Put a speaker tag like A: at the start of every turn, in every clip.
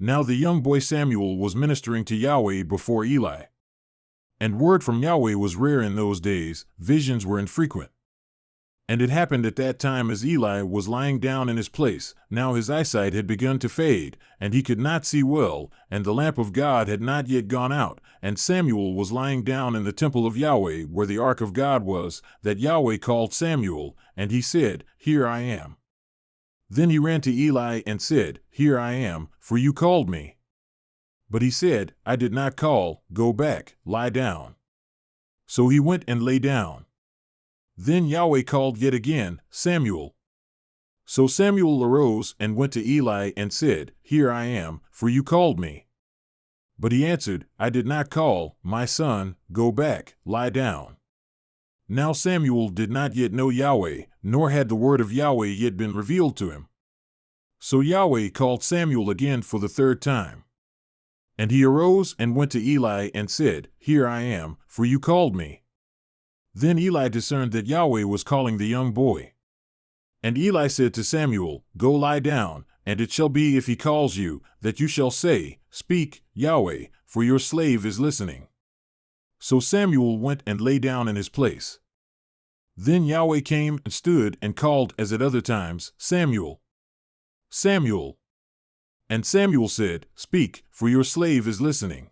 A: Now the young boy Samuel was ministering to Yahweh before Eli. And word from Yahweh was rare in those days, visions were infrequent. And it happened at that time as Eli was lying down in his place, now his eyesight had begun to fade, and he could not see well, and the lamp of God had not yet gone out, and Samuel was lying down in the temple of Yahweh where the ark of God was, that Yahweh called Samuel, and he said, Here I am. Then he ran to Eli and said, Here I am, for you called me. But he said, I did not call, go back, lie down. So he went and lay down. Then Yahweh called yet again, Samuel. So Samuel arose and went to Eli and said, Here I am, for you called me. But he answered, I did not call, my son, go back, lie down. Now Samuel did not yet know Yahweh, nor had the word of Yahweh yet been revealed to him. So Yahweh called Samuel again for the third time. And he arose and went to Eli and said, Here I am, for you called me. Then Eli discerned that Yahweh was calling the young boy. And Eli said to Samuel, Go lie down, and it shall be if he calls you, that you shall say, Speak, Yahweh, for your slave is listening. So Samuel went and lay down in his place. Then Yahweh came and stood and called as at other times, Samuel. Samuel. And Samuel said, Speak, for your slave is listening.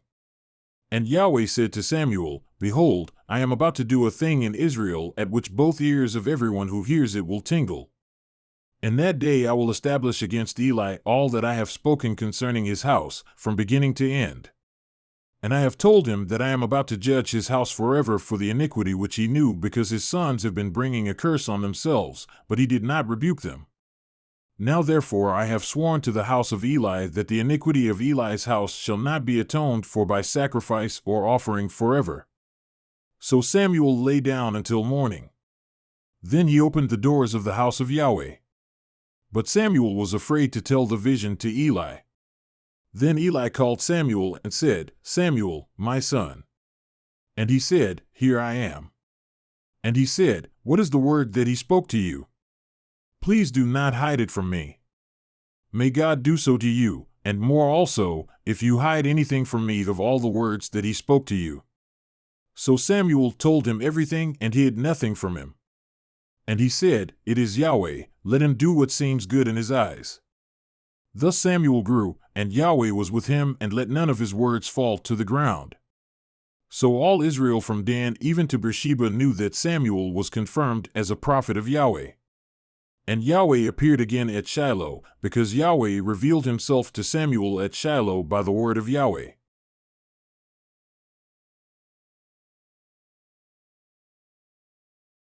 A: And Yahweh said to Samuel, Behold, I am about to do a thing in Israel at which both ears of everyone who hears it will tingle. In that day I will establish against Eli all that I have spoken concerning his house, from beginning to end. And I have told him that I am about to judge his house forever for the iniquity which he knew, because his sons have been bringing a curse on themselves, but he did not rebuke them. Now therefore I have sworn to the house of Eli that the iniquity of Eli's house shall not be atoned for by sacrifice or offering forever. So Samuel lay down until morning. Then he opened the doors of the house of Yahweh. But Samuel was afraid to tell the vision to Eli. Then Eli called Samuel and said, Samuel, my son. And he said, Here I am. And he said, What is the word that he spoke to you? Please do not hide it from me. May God do so to you, and more also, if you hide anything from me of all the words that he spoke to you. So Samuel told him everything and hid nothing from him. And he said, It is Yahweh, let him do what seems good in his eyes. Thus Samuel grew, and Yahweh was with him and let none of his words fall to the ground. So all Israel from Dan even to Beersheba knew that Samuel was confirmed as a prophet of Yahweh. And Yahweh appeared again at Shiloh, because Yahweh revealed himself to Samuel at Shiloh by the word of Yahweh.